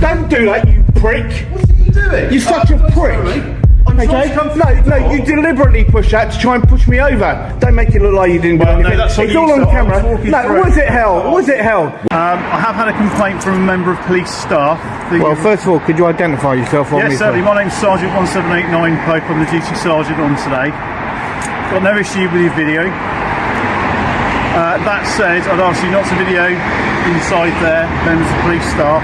Don't do that, you prick. What are you doing? You're such a prick. Okay? No, you deliberately push that to try and push me over. Don't make it look like you didn't do anything. It's all on camera. No, was it hell? Was it hell? I have had a complaint from a member of police staff. Well, first of all, could you identify yourself for me? Yes, certainly. My name's Sergeant 1789 Pope. I'm the duty sergeant on today. Got no issue with your video. That said, I'd ask you not to video inside there, members of police staff.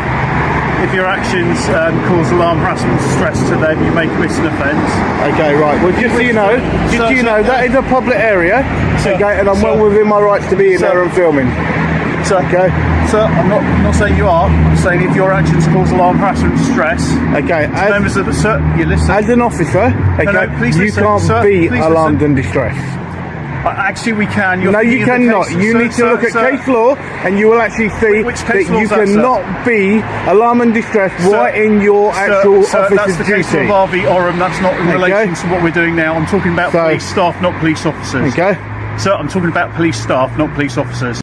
If your actions cause alarm, harassment, distress to them, you may commit an offence. Okay, right. Well, just so you know, that is a public area, okay, and I'm well within my rights to be in there and filming. Okay. Sir, I'm not saying you are. I'm saying if your actions cause alarm, harassment, distress. Okay. Members of the you listen. As an officer, okay, please you listen, can't sir, be alarmed and distressed. Actually, we can. No, you cannot. You need to look at case law, and you will actually see that you cannot be alarm and distress right in your actual officer's that's the duty. Case law of RV Oram. That's not in relation to what we're doing now. I'm talking about police staff, not police officers. Okay. Sir, I'm talking about police staff, not police officers.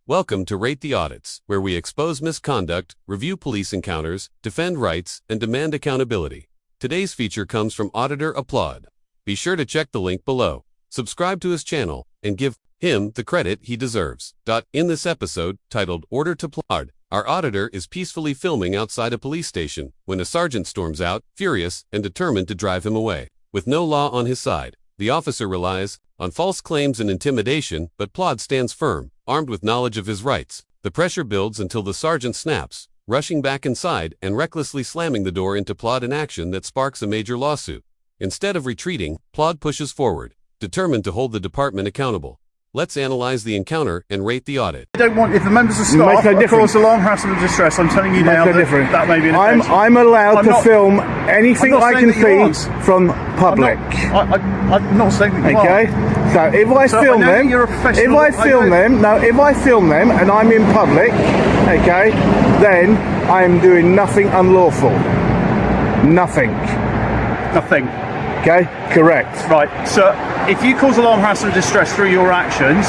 Welcome to Rate the Audits, where we expose misconduct, review police encounters, defend rights, and demand accountability. Today's feature comes from Auditor Applaud. Be sure to check the link below. Subscribe to his channel, and give him the credit he deserves. In this episode, titled Order to Applaud, our auditor is peacefully filming outside a police station when a sergeant storms out, furious and determined to drive him away. With no law on his side, the officer relies on false claims and intimidation, but Applaud stands firm, armed with knowledge of his rights. The pressure builds until the sergeant snaps, rushing back inside and recklessly slamming the door into Applaud in action that sparks a major lawsuit. Instead of retreating, Applaud pushes forward, determined to hold the department accountable. Let's analyze the encounter and rate the audit. I don't want, if the members of staff cause alarm, harassment, and distress, I'm telling you now that may be an offence. I'm allowed to film anything I can see from public. I'm not saying that you okay? So if I film them, if I film them and I'm in public, okay, then I'm doing nothing unlawful. Nothing. Okay, correct. Right, so if you cause alarm, harassment, and distress through your actions,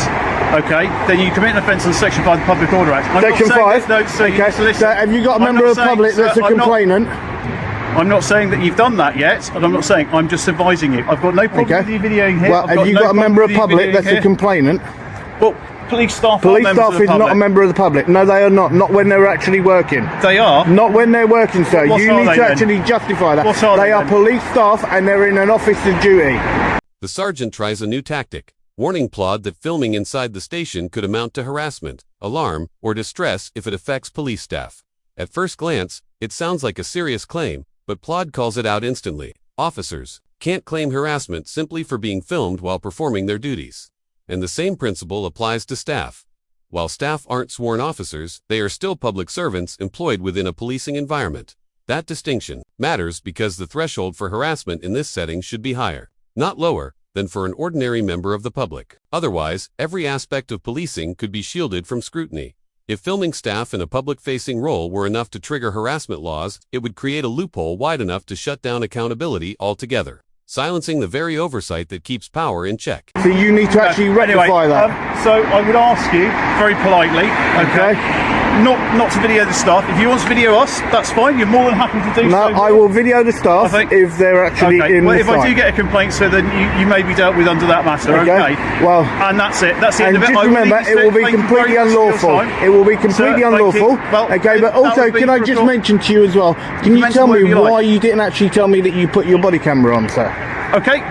okay, then you commit an offence on Section 5 of the Public Order Act. Section 5? Okay, so have you got a member of the public that's a complainant? I'm not saying that you've done that yet, and I'm not saying, I'm just advising you. I've got no problem with you videoing here. Well, have you got a member of the public that's a complainant? Well, police staff is not a member of the public. No, they are not. Not when they're actually working. They are? Not when they're working, sir. You need to actually justify that. They are police staff and they're in an office of duty. The sergeant tries a new tactic, warning Applaud that filming inside the station could amount to harassment, alarm, or distress if it affects police staff. At first glance, it sounds like a serious claim, but Applaud calls it out instantly. Officers can't claim harassment simply for being filmed while performing their duties. And the same principle applies to staff. While staff aren't sworn officers, they are still public servants employed within a policing environment. That distinction matters because the threshold for harassment in this setting should be higher, not lower, than for an ordinary member of the public. Otherwise, every aspect of policing could be shielded from scrutiny. If filming staff in a public-facing role were enough to trigger harassment laws, it would create a loophole wide enough to shut down accountability altogether, silencing the very oversight that keeps power in check. So you need to actually rectify that. So I would ask you, very politely, okay, not to video the staff. If you want to video us, that's fine. You're more than happy to do so. No, I will video the staff if they're actually in the if I do get a complaint, so then you may be dealt with under that matter, okay? Well, and that's it. That's the end of it. Just remember, it will be completely unlawful. It will be completely unlawful. Okay, but also, can I just mention to you as well, can you tell me why you didn't actually tell me that you put your body camera on, sir? Okay.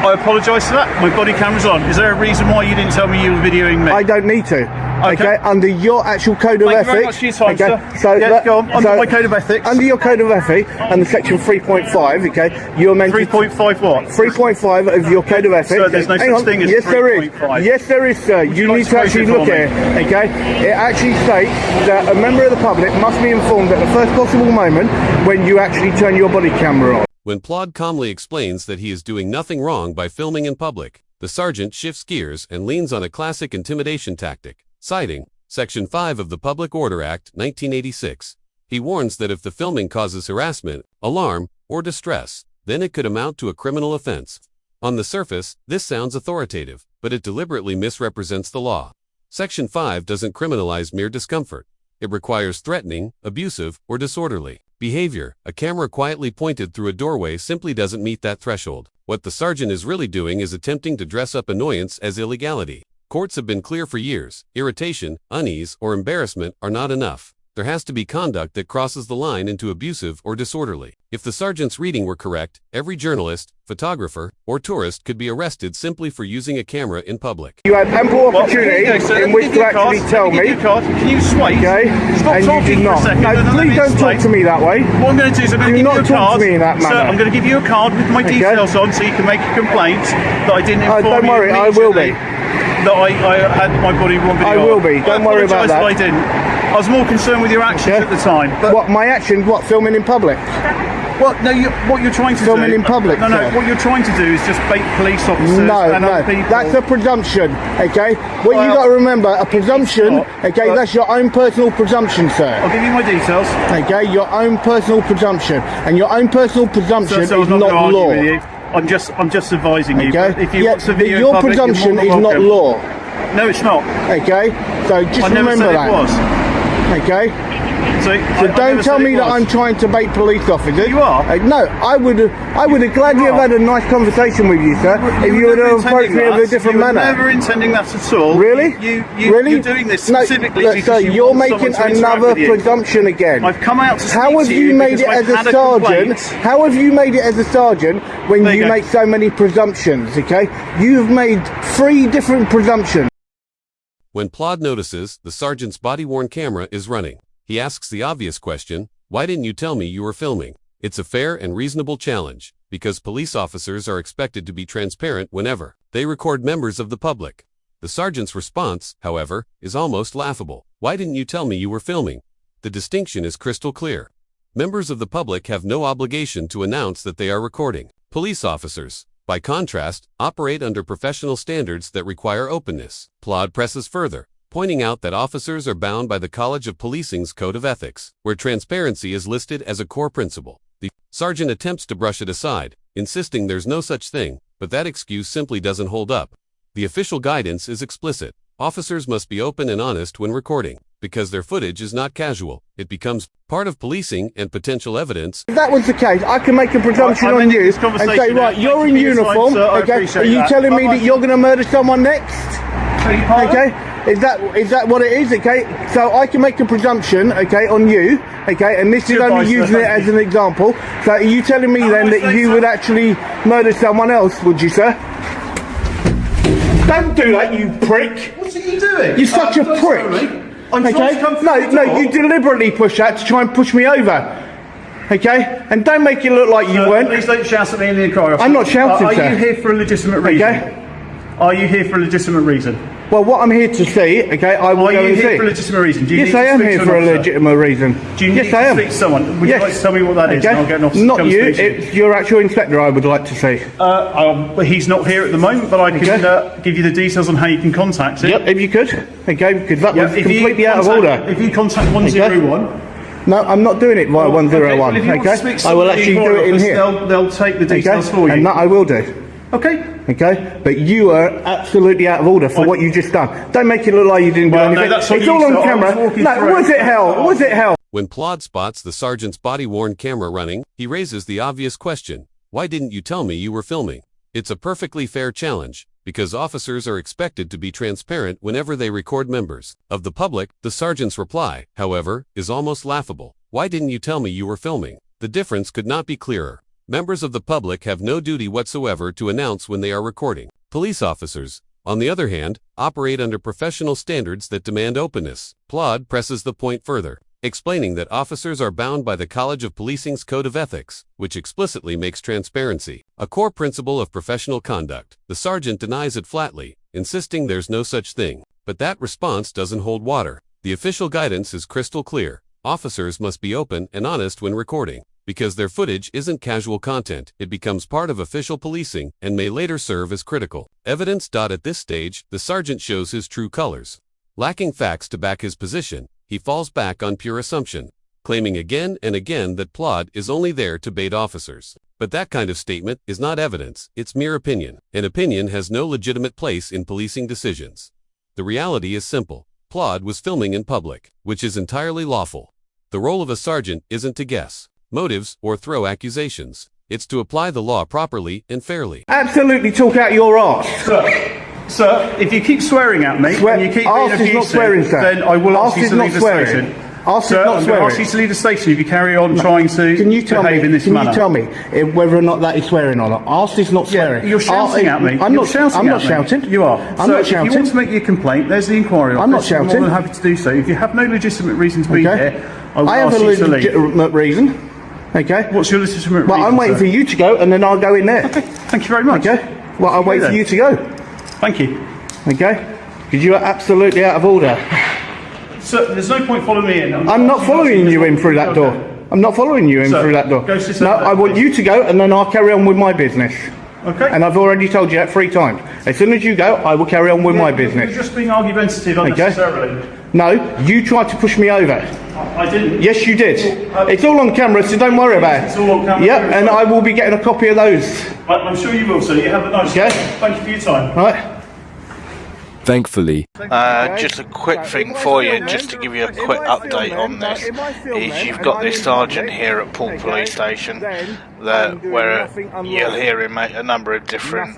I apologise for that. My body camera's on. Is there a reason why you didn't tell me you were videoing me? I don't need to. Okay. Under your actual code of ethics. Thank you very much for your time, sir. So yes, go on. Under my code of ethics. Under your code of ethics, under section 3.5, okay, you're meant 3.5 what? 3.5 of your code of ethics. Sir, there's no such thing as 3.5. Yes, there is, sir. You need to actually look at it, okay? It actually states that a member of the public must be informed at the first possible moment when you actually turn your body camera on. When Applaud calmly explains that he is doing nothing wrong by filming in public, the sergeant shifts gears and leans on a classic intimidation tactic, citing Section 5 of the Public Order Act, 1986. He warns that if the filming causes harassment, alarm, or distress, then it could amount to a criminal offense. On the surface, this sounds authoritative, but it deliberately misrepresents the law. Section 5 doesn't criminalize mere discomfort. It requires threatening, abusive, or disorderly behavior. A camera quietly pointed through a doorway simply doesn't meet that threshold. What the sergeant is really doing is attempting to dress up annoyance as illegality. Courts have been clear for years. Irritation, unease, or embarrassment are not enough. There has to be conduct that crosses the line into abusive or disorderly. If the sergeant's reading were correct, every journalist, photographer, or tourist could be arrested simply for using a camera in public. You had ample opportunity in which to actually tell me. Can you wait? Okay, Stop and talking you did for a not. second. No, and let please me don't explain. talk to me that way. What I'm going to do is I'm going to Do give you not a talk card. to me in that Sir, manner. I'm going to give you a card with my details on so you can make a complaint that I didn't inform Don't you worry, I will be. that I had my body one video I will be. Don't worry about that. I didn't. I was more concerned with your actions at the time. But What, my actions? What, filming in public? Well, no, what you're trying to Filming do... in public, No, sir. what you're trying to do is just bait police officers No, and other people... that's a presumption, okay? What you Well, got to remember, a presumption, not, okay, but- that's your own personal presumption, sir. I'll give you my details. Okay, your own personal presumption, and your own personal presumption So is I'm not gonna argue law. with you. I'm just advising you. Okay, But if you yeah, watch the but video in your public, you're presumption more is than not welcome. law. No, it's not. Okay, so just I never remember said that. it was. Okay, So so don't tell me that I'm trying to bait police officers. You are? No, I would have gladly have had a nice conversation with you, sir, if you would have approached me in a different manner. Never intending that at all. Really? You're doing this specifically no, because sir, you you're want making someone to interact another with you. presumption again. I've come out to speak How have to you made it because as a I've had sergeant? complaint. How have you made it as a sergeant when There you you go. make so many presumptions? Okay, you've made 3 different presumptions. When Plod notices the sergeant's body-worn camera is running, he asks the obvious question, "Why didn't you tell me you were filming?" It's a fair and reasonable challenge, because police officers are expected to be transparent whenever they record members of the public. The sergeant's response, however, is almost laughable. "Why didn't you tell me you were filming?" The distinction is crystal clear. Members of the public have no obligation to announce that they are recording. Police officers, by contrast, operate under professional standards that require openness. Plod presses further, pointing out that officers are bound by the College of Policing's Code of Ethics, where transparency is listed as a core principle. The sergeant attempts to brush it aside, insisting there's no such thing, but that excuse simply doesn't hold up. The official guidance is explicit. Officers must be open and honest when recording. Because their footage is not casual, it becomes part of policing and potential evidence. If that was the case, I can make a presumption I'm on ending you this and conversation say, now. right, Thank you're you in for your time, uniform, sir. I okay? appreciate Are you that. telling me Bye-bye. that you're going to murder someone next? Okay, is that what it is? Okay, so I can make a presumption, okay, on you, okay, and this is Goodbye, only sir. using it Thank as you. an example. So are you telling me then I that say you so. would actually murder someone else? Would you, sir? Don't do that, you prick! What are you doing? You're such a I'm prick. sorry. I'm trying Okay? to come through No, the no, door. you deliberately push that to try and push me over. Okay? And don't make it look like you weren't. Please don't shout at me in the inquiry. I'm not shouting, Are sir. you here for a legitimate reason? Okay? Are you here for a legitimate reason? Well, what I'm here to see, okay, I will Are go you and here see. for a legitimate reason? Do you Yes, need I to am speak here to for an a officer? legitimate reason. Do you need Yes, to I am. speak to someone? Would Yes. you like to tell me what that is? Okay? And I'll get an officer to Not come you, speak to you. it's your actual inspector I would like to see. But he's not here at the moment, but I can Okay. give you the details on how you can contact him. Yep, if you could. Okay, because that Yeah, was if you completely out of contact- order. If you contact 101, No, I'm not doing it via 101, well, if you want to okay? speak to I will somebody actually do it in office, here. They'll take the details Okay? for you. And that I will do. Okay. Okay, but you are absolutely out of order for what you just done. Don't make it look like you didn't do Well, no, anything. that's what It's you all said. on I was camera. walking No, through. was it hell? Was it hell? When Plod spots the sergeant's body-worn camera running, he raises the obvious question, "Why didn't you tell me you were filming?" It's a perfectly fair challenge, because officers are expected to be transparent whenever they record members of the public. The sergeant's reply, however, is almost laughable. "Why didn't you tell me you were filming?" The difference could not be clearer. Members of the public have no duty whatsoever to announce when they are recording. Police officers, on the other hand, operate under professional standards that demand openness. Plod presses the point further, explaining that officers are bound by the College of Policing's Code of Ethics, which explicitly makes transparency a core principle of professional conduct. The sergeant denies it flatly, insisting there's no such thing. But that response doesn't hold water. The official guidance is crystal clear. Officers must be open and honest when recording. Because their footage isn't casual content, it becomes part of official policing and may later serve as critical evidence. At this stage, the sergeant shows his true colors. Lacking facts to back his position, he falls back on pure assumption, claiming again and again that Plod is only there to bait officers. But that kind of statement is not evidence, it's mere opinion. An opinion has no legitimate place in policing decisions. The reality is simple. Plod was filming in public, which is entirely lawful. The role of a sergeant isn't to guess motives or throw accusations. It's to apply the law properly and fairly. Absolutely talk out your arse. Sir, if you keep swearing at me and you keep being Arse is not swearing, abusive, sir. then I will ask Arse you is to not leave the swearing. station. Arse is Sir, not I'm going to swearing. ask you to leave the station if you carry on trying to Can you tell behave me? in this Can manner. you tell me whether or not that is swearing or not? Arse is not swearing. You're shouting at me. I'm You're not shouting I'm at not me. shouting. You are. I'm So not if you shouting. want to make your complaint, there's the inquiry office. I'm not shouting. I'm more than happy to do so. If you have no legitimate reason to be Okay. here, I will I have ask a you to leave. legitimate reason. Okay. What's your legitimate reason? Well, I'm waiting for you to go, and then I'll go in there. Okay. Thank you very much. Okay. Well, I'll wait for you to go. Thank you. Okay. Because you are absolutely out of order. Sir, there's no point following me in. I'm not following you in through that door. I'm not following you in Sir, through that door. go sit No, down, I want please. you to go, and then I'll carry on with my business. Okay. And I've already told you that 3 times. As soon as you go, I will carry on with my business. You're just being argumentative unnecessarily. No, you tried to push me over. I didn't. Yes, you did. It's all on camera, so don't worry about it. It's all on camera. Yep, and I will be getting a copy of those. I'm sure you will, sir. You have a nice Okay. day. Thank you for your time. Right? Thankfully, Just a quick thing for you, just to give you a quick update on this, is you've got this sergeant here at Poole Police Station that where you'll hear him make a number of different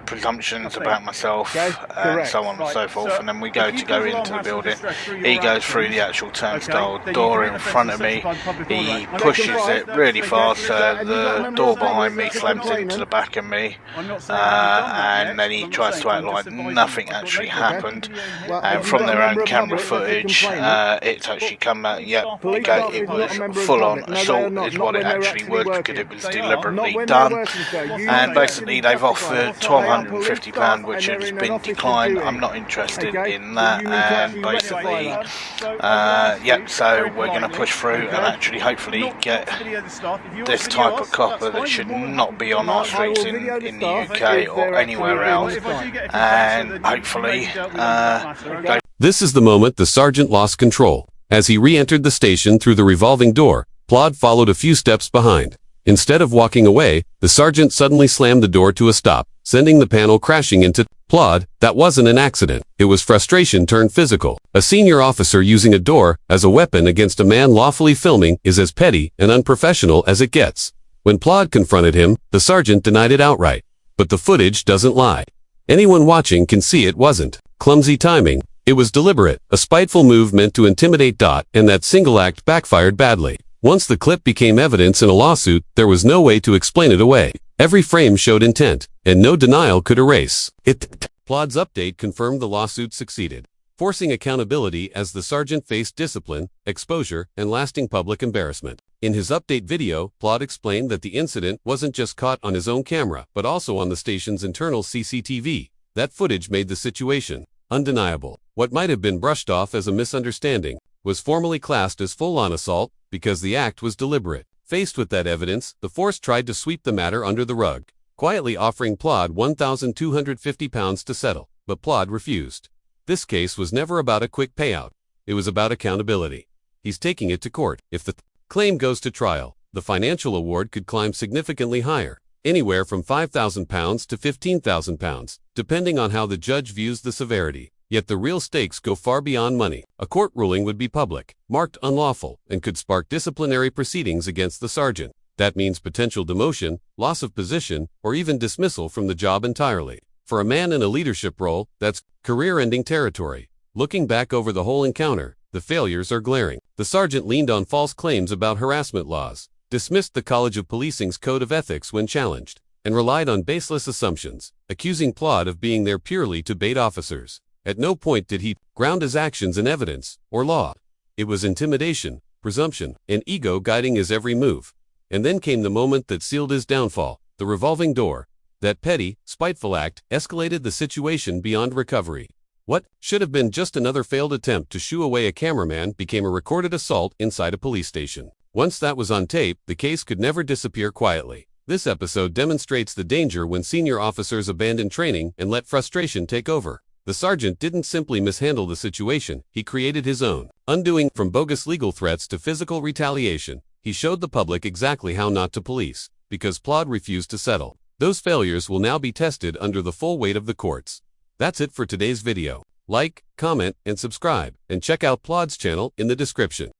presumptions about myself and so on and so forth, and then we go into the building. He goes through the actual turnstile door in front of me, he pushes it really fast, the door behind me slams into the back of me, and then he tries to act like nothing actually happened, and from their own camera footage it's actually come out, it was full on assault is what it actually was, because it was deliberately done, and basically they've offered £1,250 which has been declined. I'm not interested in that, and basically so we're going to push through and actually hopefully get this type of copper that should not be on our streets in the UK or anywhere else, and hopefully go. This is the moment the sergeant lost control. As he re-entered the station through the revolving door, Plod followed a few steps behind. Instead of walking away, the sergeant suddenly slammed the door to a stop, sending the panel crashing into Plod. That wasn't an accident. It was frustration turned physical. A senior officer using a door as a weapon against a man lawfully filming is as petty and unprofessional as it gets. When Plod confronted him, the sergeant denied it outright. But the footage doesn't lie. Anyone watching can see it wasn't clumsy timing. It was deliberate, a spiteful move meant to intimidate. And that single act backfired badly. Once the clip became evidence in a lawsuit, there was no way to explain it away. Every frame showed intent, and no denial could erase it. Plod's update confirmed the lawsuit succeeded, forcing accountability as the sergeant faced discipline, exposure, and lasting public embarrassment. In his update video, Plod explained that the incident wasn't just caught on his own camera, but also on the station's internal CCTV. That footage made the situation undeniable. What might have been brushed off as a misunderstanding was formally classed as full-on assault because the act was deliberate. Faced with that evidence, the force tried to sweep the matter under the rug, quietly offering Plod £1,250 to settle, but Plod refused. This case was never about a quick payout. It was about accountability. He's taking it to court. If the claim goes to trial, the financial award could climb significantly higher, anywhere from £5,000 to £15,000, depending on how the judge views the severity. Yet the real stakes go far beyond money. A court ruling would be public, marked unlawful, and could spark disciplinary proceedings against the sergeant. That means potential demotion, loss of position, or even dismissal from the job entirely. For a man in a leadership role, that's career-ending territory. Looking back over the whole encounter, the failures are glaring. The sergeant leaned on false claims about harassment laws, dismissed the College of Policing's code of ethics when challenged, and relied on baseless assumptions, accusing Plod of being there purely to bait officers. At no point did he ground his actions in evidence or law. It was intimidation, presumption, and ego guiding his every move. And then came the moment that sealed his downfall, the revolving door. That petty, spiteful act escalated the situation beyond recovery. What should have been just another failed attempt to shoo away a cameraman became a recorded assault inside a police station. Once that was on tape, the case could never disappear quietly. This episode demonstrates the danger when senior officers abandon training and let frustration take over. The sergeant didn't simply mishandle the situation, he created his own. Undoing from bogus legal threats to physical retaliation, he showed the public exactly how not to police, because Plod refused to settle. Those failures will now be tested under the full weight of the courts. That's it for today's video. like, comment, and subscribe, and check out Plod's channel in the description.